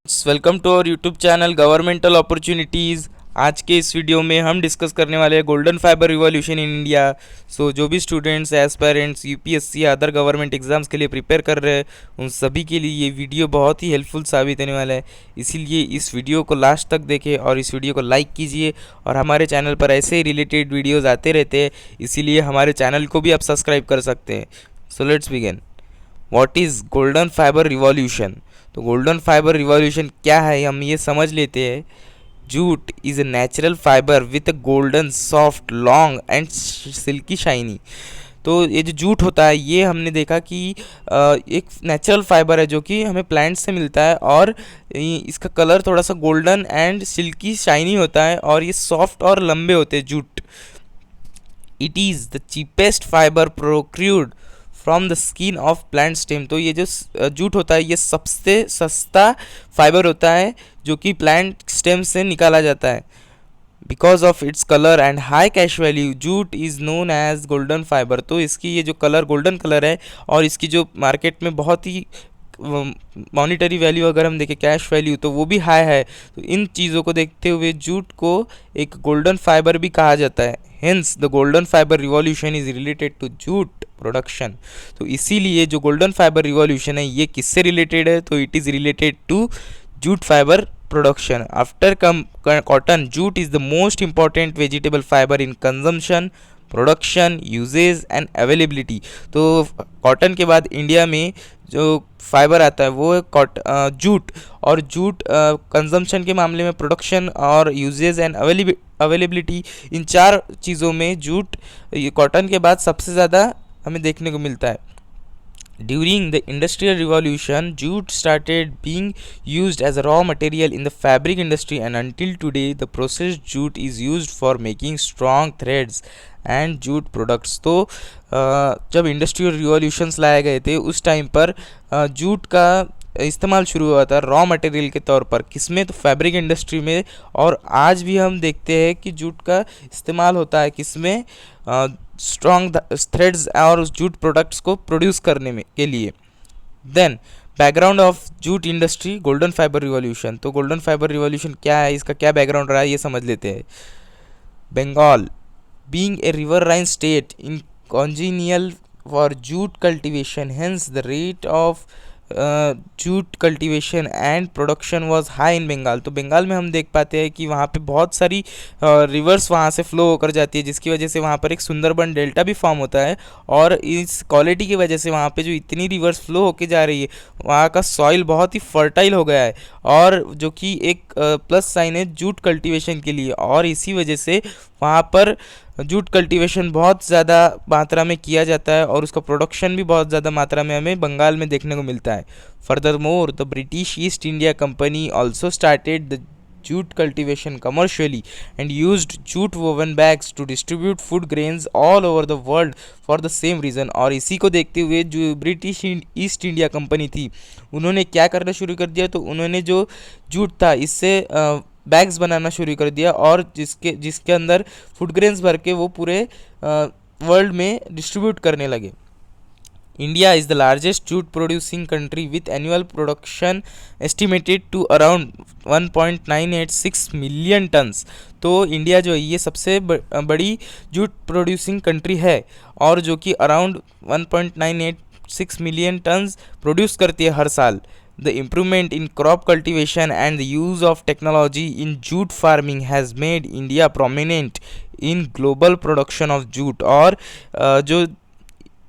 Welcome to our YouTube channel governmental opportunities. आज के इस वीडियो में हम डिस्कस करने वाले हैं golden fibre revolution in India. जो भी स्टूडेंट्स एस्पायरेंट्स यूपीएससी या अदर गवर्नमेंट एग्जाम्स के लिए प्रिपेयर कर रहे हैं उन सभी के लिए ये वीडियो बहुत ही हेल्पफुल साबित होने वाला है। इसीलिए इस वीडियो को लास्ट तक देखें और इस वीडियो को लाइक कीजिए। और हमारे चैनल पर ऐसे ही रिलेटेड वीडियोज़ आते रहते हैं, इसीलिए हमारे चैनल को भी आप सब्सक्राइब कर सकते हैं। So let's begin. What is golden fibre revolution? तो गोल्डन फाइबर रिवॉल्यूशन क्या है हम ये समझ लेते हैं। Jute is a natural fibre with a golden soft long and silkie shiny. तो ये जो जूट होता है ये हमने देखा कि एक नेचुरल फाइबर है जो कि हमें प्लांट से मिलता है, और इसका कलर थोड़ा सा गोल्डन एंड सिल्की शाइनी होता है, और ये सॉफ्ट और लंबे होते हैं jute. It is the cheapest fibre procured from the skin of plant stem. तो ये जो जूट होता है ये सबसे सस्ता फाइबर होता है जो कि प्लांट स्टेम से निकाला जाता है। Because of its colour and high cash value jute is known as golden fibre. तो इसकी ये जो कलर गोल्डन कलर है और इसकी जो मार्केट में बहुत ही मॉनिटरी वैल्यू अगर हम देखें कैश वैल्यू तो वो भी हाई है। तो इन चीज़ों को देखते हुए जूट को एक गोल्डन फाइबर भी कहा जाता है। Hence the golden fibre revolution is related to jute production. तो इसीलिए जो गोल्डन फाइबर रिवॉल्यूशन है ये किससे रिलेटेड है? तो it is related to jute fibre production. After cotton jute is the most important vegetable fibre in consumption, production, usages and availability. तो cotton के बाद इंडिया में जो फाइबर आता है वो है जूट। और जूट कंजम्पशन के मामले में, प्रोडक्शन और यूजेज एंड अवेलेबिलिटी, इन चार चीज़ों में जूट कॉटन के बाद सबसे ज़्यादा हमें देखने को मिलता है। During the Industrial Revolution, jute started being used as a raw material in the fabric industry, and until today, the processed jute is used for making strong threads and jute products. तो जब industrial revolutions लाए गए थे उस time पर jute का इस्तेमाल शुरू हुआ था रॉ मटेरियल के तौर पर। किसमें? तो फैब्रिक इंडस्ट्री में। और आज भी हम देखते हैं कि जूट का इस्तेमाल होता है किसमें? स्ट्रॉन्ग थ्रेड्स और जूट प्रोडक्ट्स को प्रोड्यूस करने में के लिए। Then background of jute industry golden fibre revolution. तो गोल्डन फाइबर रिवॉल्यूशन क्या है, इसका क्या बैकग्राउंड रहा है ये समझ लेते हैं। Bengal being a riverine state in congenial for jute cultivation, hence the rate of jute cultivation and production was high in Bengal. तो बंगाल में हम देख पाते हैं कि वहाँ पे बहुत सारी रिवर्स वहाँ से फ्लो होकर जाती है, जिसकी वजह से वहाँ पर एक सुंदरबन डेल्टा भी फॉर्म होता है। और इस क्वालिटी की वजह से वहाँ पे जो इतनी रिवर्स फ्लो होकर जा रही है वहाँ का सॉइल बहुत ही फर्टाइल हो गया है, और जो कि एक प्लस साइन है जूट कल्टीवेशन के लिए। और इसी वजह से वहाँ पर जूट कल्टीवेशन बहुत ज़्यादा मात्रा में किया जाता है और उसका प्रोडक्शन भी बहुत ज़्यादा मात्रा में हमें बंगाल में देखने को मिलता है। Further more the British east India company also started the jute cultivation commercially and used jute woven bags to distribute food grains all over the world for the same reason। और इसी को देखते हुए जो ब्रिटिश ईस्ट इंडिया कंपनी थी उन्होंने क्या करना शुरू कर दिया? तो उन्होंने जो जूट था इससे बैग्स बनाना शुरू कर दिया, और जिसके अंदर फूड ग्रेन्स भर के वो पूरे वर्ल्ड में डिस्ट्रीब्यूट करने लगे। India is the largest jute producing country with annual production estimated to around 1.986 million tons। तो इंडिया जो है ये सबसे बड़ी जूट प्रोड्यूसिंग कंट्री है, और जो कि अराउंड 1.986 मिलियन टन्स प्रोड्यूस करती है हर साल। The improvement in crop cultivation and the use of technology in jute farming has made India prominent in global production of jute। और जो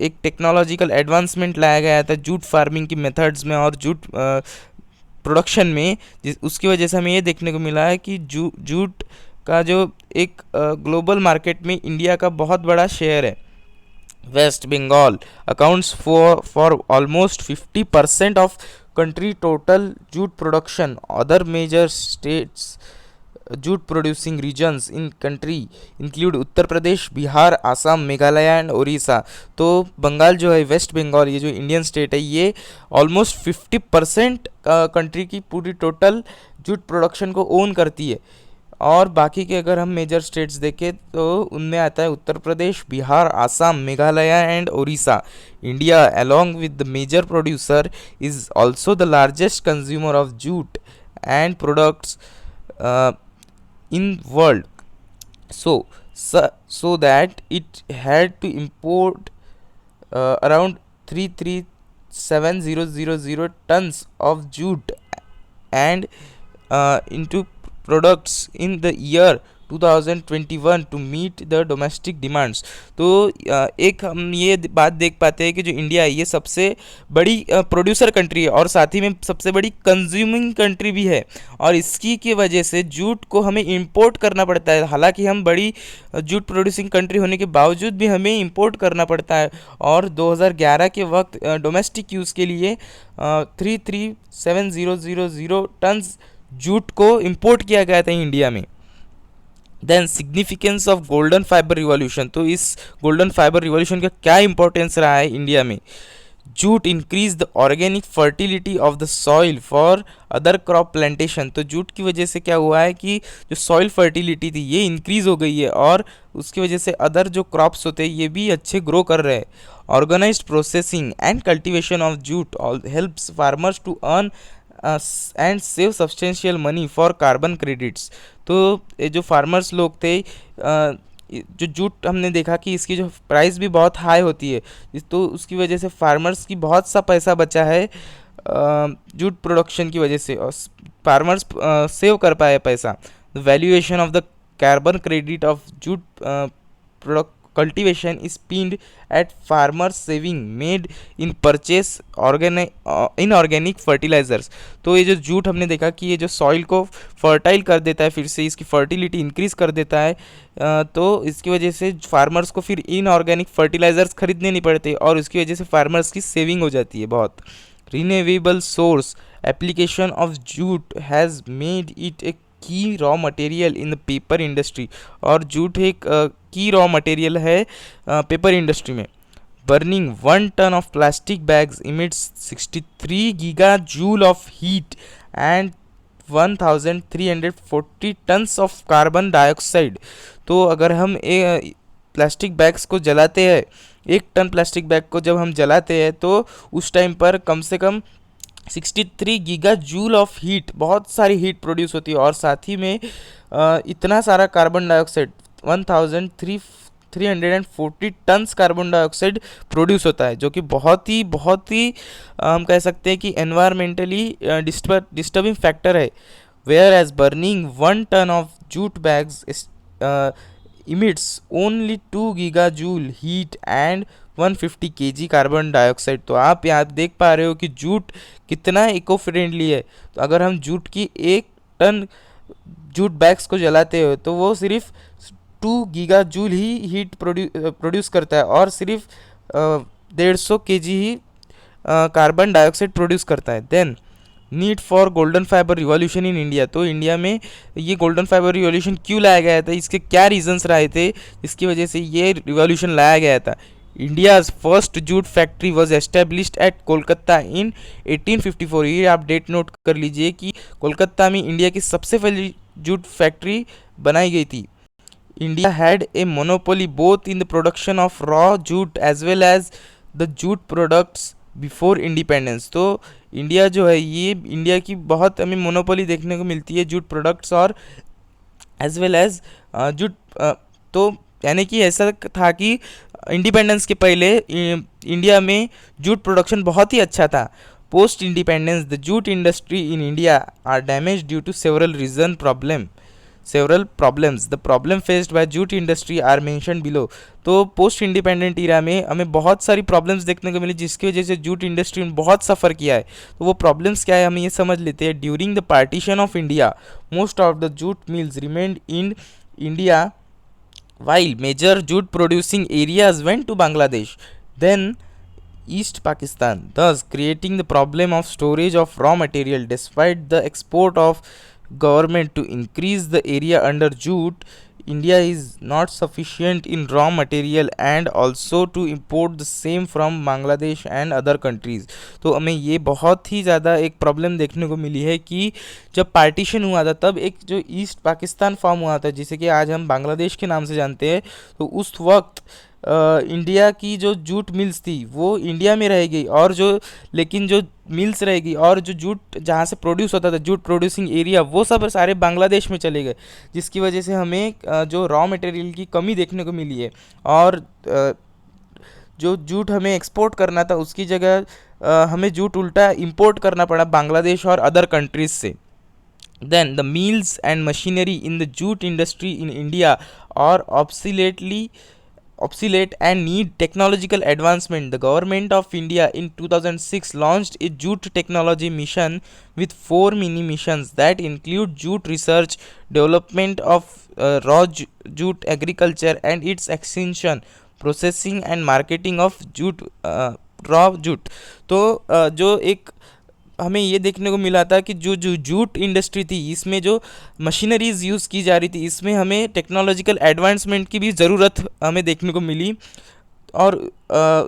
एक टेक्नोलॉजिकल एडवांसमेंट लाया गया था जूट फार्मिंग की मेथड्स में और जूट प्रोडक्शन में, उसकी वजह से हमें ये देखने को मिला है कि जूट का जो एक ग्लोबल मार्केट में इंडिया का बहुत बड़ा शेयर है। West Bengal accounts for almost 50% of country total jute production. Other major states jute producing regions in country include Uttar Pradesh, Bihar, Assam, Meghalaya and Orissa. तो बंगाल जो है, वेस्ट बंगाल, ये जो इंडियन स्टेट है ये ऑलमोस्ट 50% कंट्री की पूरी टोटल जूट प्रोडक्शन को ओन करती है। और बाकी के अगर हम मेजर स्टेट्स देखें तो उनमें आता है Uttar Pradesh, Bihar, Assam, Meghalaya and Orissa. India along with the major producer is also the largest consumer of jute and products in world, so that it had to import around 337,000 tons of jute and into products in the year 2021 to meet the domestic demands। तो एक हम ये बात देख पाते हैं कि जो इंडिया है ये सबसे बड़ी प्रोड्यूसर कंट्री है और साथ ही में सबसे बड़ी कंज्यूमिंग कंट्री भी है, और इसकी की वजह से जूट को हमें इंपोर्ट करना पड़ता है। हालांकि हम बड़ी जूट प्रोड्यूसिंग कंट्री होने के बावजूद भी हमें इंपोर्ट करना पड़ता है, और 2011 के वक्त डोमेस्टिक यूज़ के लिए 337,000 टन्स जूट को इंपोर्ट किया गया था इंडिया में। Then significance of golden fibre revolution, तो इस गोल्डन फाइबर रिवॉल्यूशन का क्या इंपॉर्टेंस रहा है इंडिया में। Jute increase the organic fertility of the soil for other crop plantation, तो जूट की वजह से क्या हुआ है कि जो सॉइल फर्टिलिटी थी ये इंक्रीज हो गई है, और उसकी वजह से अदर जो क्रॉप्स होते हैं ये भी अच्छे ग्रो कर रहे हैं। Organised processing and cultivation of jute helps farmers to earn and save substantial money for carbon credits, तो ये जो फार्मर्स लोग थे जो जूट हमने देखा कि इसकी जो प्राइस भी बहुत हाई होती है, तो उसकी वजह से फार्मर्स की बहुत सा पैसा बचा है जूट प्रोडक्शन की वजह से, और फार्मर्स सेव कर पाए पैसा। The valuation of the carbon credit of jute product cultivation is pinned at farmers saving made in purchase inorganic fertilizers, तो ये जो जूट हमने देखा कि ये जो सॉइल को फर्टाइल कर देता है, फिर से इसकी फर्टिलिटी इंक्रीज कर देता है, तो इसकी वजह से फार्मर्स को फिर इनऑर्गेनिक फर्टिलाइजर्स खरीदने नहीं पड़ते, और उसकी वजह से फार्मर्स की सेविंग हो जाती है बहुत। Renewable source application of jute has made it a key raw material in the paper industry, और जूट एक की रॉ मटेरियल है पेपर इंडस्ट्री में। Burning 1 ton of plastic bags emits 63 gigajoule of heat and 1340 tons of carbon dioxide, तो अगर हम plastic bags को जलाते हैं, 1 टन प्लास्टिक बैग को जब हम जलाते हैं तो उस टाइम पर कम से कम 63 गीगा जूल ऑफ हीट, बहुत सारी हीट प्रोड्यूस होती है, और साथ ही में इतना सारा carbon dioxide 1340 tons carbon dioxide produce होता है, जो कि बहुत ही हम कह सकते हैं कि एनवायरमेंटली डिस्टर्बिंग फैक्टर है। Whereas burning 1 ton of jute bags emits only 2 gigajoule heat and 150 kg carbon dioxide, तो आप यहाँ देख पा रहे हो कि जूट कितना इको फ्रेंडली है। तो अगर हम जूट की 1 टन जूट बैग्स को जलाते हो तो वो सिर्फ 2 गीगाजूल ही हीट प्रोड्यूस करता है, और सिर्फ 150 kg ही कार्बन डाइऑक्साइड प्रोड्यूस करता है। Then need for golden fibre revolution in India, तो इंडिया में ये गोल्डन फाइबर रिवॉल्यूशन क्यों लाया गया था, इसके क्या रीजंस रहे थे इसकी वजह से ये रिवॉल्यूशन लाया गया था। India's first jute factory was established at Kolkata in 1854, ये आप डेट नोट कर लीजिए कि कोलकाता में इंडिया की सबसे पहली जूट फैक्ट्री बनाई गई थी। India had a monopoly both in the production of raw jute as well as the jute products before independence, तो इंडिया जो है ये इंडिया की बहुत हमें मोनोपोली देखने को मिलती है जूट प्रोडक्ट्स और एज वेल एज जूट, तो यानी कि ऐसा था कि इंडिपेंडेंस के पहले इंडिया में जूट प्रोडक्शन बहुत ही अच्छा था। Post independence the jute industry in India are damage due to several problems. The problem faced by jute industry are mentioned below. तो पोस्ट इंडिपेंडेंट ईरा में हमें बहुत सारी प्रॉब्लम्स देखने को मिली जिसकी वजह से जूट इंडस्ट्री ने बहुत सफ़र किया है। तो वो प्रॉब्लम्स क्या है हमें ये समझ लेते हैं। During the partition of India most of the jute mills remained in India while major jute producing areas went to Bangladesh, then East Pakistan, thus creating the problem of storage of raw material. Despite the export of government to increase the area under jute, India is not sufficient in raw material and also to import the same from Bangladesh and other countries. तो हमें ये बहुत ही ज़्यादा एक problem देखने को मिली है कि जब पार्टीशन हुआ था तब एक जो ईस्ट पाकिस्तान फॉर्म हुआ था जिसे कि आज हम बांग्लादेश के नाम से जानते हैं, तो उस वक्त इंडिया की जो जूट मिल्स थी वो इंडिया में रह गई, और जो लेकिन जो मिल्स रह गई और जो जूट जहाँ से प्रोड्यूस होता था, जूट प्रोड्यूसिंग एरिया, वो सब सारे बांग्लादेश में चले गए, जिसकी वजह से हमें जो रॉ मटेरियल की कमी देखने को मिली है। और जो जूट हमें एक्सपोर्ट करना था उसकी जगह हमें जूट उल्टा इंपोर्ट करना पड़ा बांग्लादेश और अदर कंट्रीज से। Then the mills and machinery in the jute industry in India are obsolete and need technological advancement. The government of India in 2006 launched a jute technology mission with 4 mini missions that include jute research, development of jute agriculture and its extension, processing and marketing of jute raw jute। तो जो एक हमें ये देखने को मिला था कि जो जो जूट इंडस्ट्री थी इसमें जो मशीनरीज़ यूज़ की जा रही थी, इसमें हमें टेक्नोलॉजिकल एडवांसमेंट की भी ज़रूरत हमें देखने को मिली। और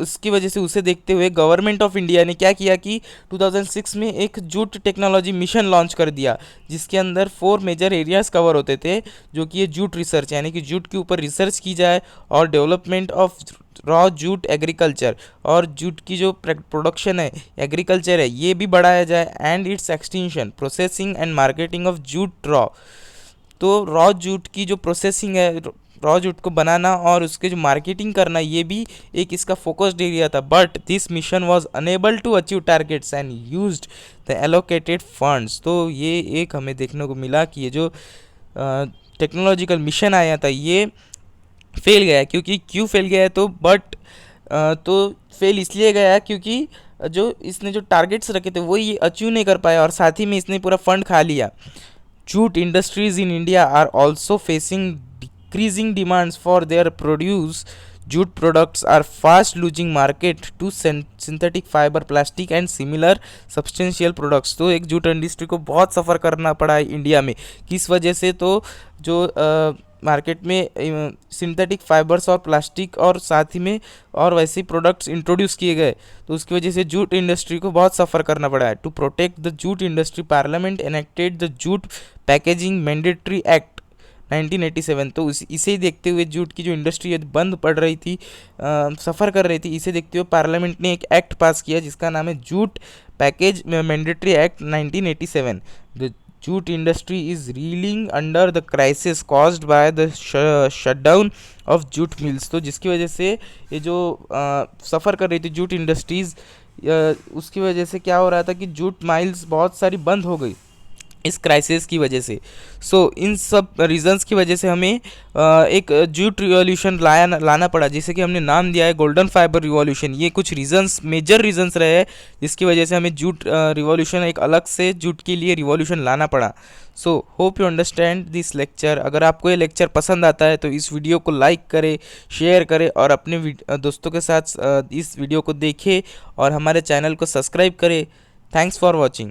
उसकी वजह से उसे देखते हुए गवर्नमेंट ऑफ इंडिया ने क्या किया कि 2006 में एक जूट टेक्नोलॉजी मिशन लॉन्च कर दिया, जिसके अंदर 4 मेजर एरियाज़ कवर होते थे, जो कि ये जूट रिसर्च यानी कि जूट के ऊपर रिसर्च की जाए, और development of raw jute agriculture, और जूट की जो प्रोडक्शन है, एग्रीकल्चर है, ये भी बढ़ाया जाए, and it's extension, processing and marketing of jute raw. तो रॉ जूट की जो प्रोसेसिंग है, रॉ जूट को बनाना और उसके जो मार्केटिंग करना, ये भी एक इसका फोकस्ड एरिया था। But this mission was unable to achieve targets and used the allocated funds. तो ये एक हमें देखने को मिला कि ये जो टेक्नोलॉजिकल मिशन आया था ये फेल गया। क्यों फेल गया है तो फेल इसलिए गया क्योंकि जो इसने जो टारगेट्स रखे थे वो ये अचीव नहीं कर पाया, और साथ ही में इसने पूरा फंड खा लिया। Jute industries in India are also facing decreasing demands for their produce. Jute products are fast losing market to synthetic fiber, plastic and similar substantial products। तो एक जूट इंडस्ट्री को बहुत सफ़र करना पड़ा है इंडिया में, किस वजह से? तो जो मार्केट में सिंथेटिक फाइबर्स और प्लास्टिक और साथ ही में और वैसे प्रोडक्ट्स इंट्रोड्यूस किए गए, तो उसकी वजह से जूट इंडस्ट्री को बहुत सफ़र करना पड़ा है। To protect the jute industry, parliament enacted the jute packaging mandatory act 1987। तो इसे देखते हुए जूट की जो इंडस्ट्री बंद पड़ रही थी, सफ़र कर रही थी, इसे देखते हुए पार्लियामेंट ने एक एक्ट पास किया जिसका नाम है jute package mandatory act 1987। The jute industry is reeling under the crisis caused by the shutdown of jute mills. तो जिसकी वजह से ये जो सफ़र कर रही थी जूट इंडस्ट्रीज़, उसकी वजह से क्या हो रहा था कि जूट माइल्स बहुत सारी बंद हो गई इस क्राइसिस की वजह से। इन सब रीजंस की वजह से हमें एक जूट रिवॉल्यूशन लाना पड़ा, जिसे कि हमने नाम दिया है गोल्डन फाइबर रिवॉल्यूशन। ये कुछ रीजंस, मेजर रीजंस रहे हैं जिसकी वजह से हमें जूट रिवॉल्यूशन, एक अलग से जूट के लिए रिवॉल्यूशन लाना पड़ा। Hope you understand this lecture. अगर आपको ये लेक्चर पसंद आता है तो इस वीडियो को लाइक करें, शेयर करें और अपने दोस्तों के साथ इस वीडियो को देखें और हमारे चैनल को सब्सक्राइब करें। Thanks for watching.